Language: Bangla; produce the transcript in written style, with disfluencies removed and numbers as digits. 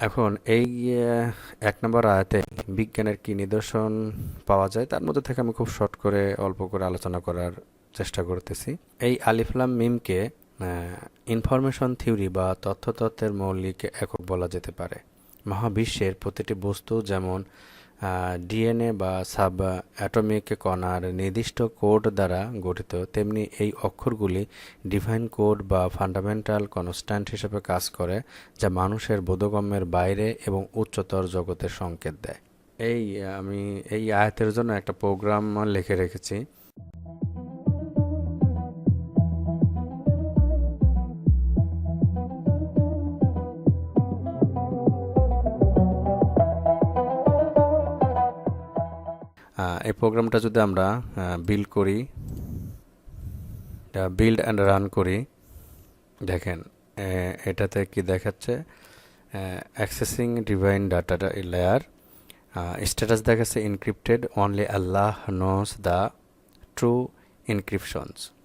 এখন এই এক নম্বর আয়াতে বিজ্ঞানের কি নিদর্শন পাওয়া যায় তার মধ্যে থেকে আমি খুব শর্ট করে অল্প করে আলোচনা করার চেষ্টা করতেছি। এই আলিফ লাম মিমকে ইনফরমেশন থিওরি বা তথ্যতত্ত্বের মৌলিক একক বলা যেতে পারে। মহাবিশ্বের প্রতিটি বস্তু যেমন ডিএনএ বা সাব অ্যাটমিক কণার নির্দিষ্ট কোড দ্বারা গঠিত, তেমনি এই অক্ষরগুলি ডিভাইন কোড বা ফান্ডামেন্টাল কনস্ট্যান্ট হিসেবে কাজ করে, যা মানুষের বোধগম্যের বাইরে এবং উচ্চতর জগতের সংকেত দেয়। এই আমি এই আয়াতের জন্য একটা প্রোগ্রাম লিখে রেখেছি। এই প্রোগ্রামটা যদি আমরা বিল্ড করি, বিল্ড অ্যান্ড রান করি, দেখেন এটাতে কি দেখাচ্ছে, accessing divine data layer, status দেখাচ্ছে encrypted, only Allah knows the true ইনক্রিপশনস।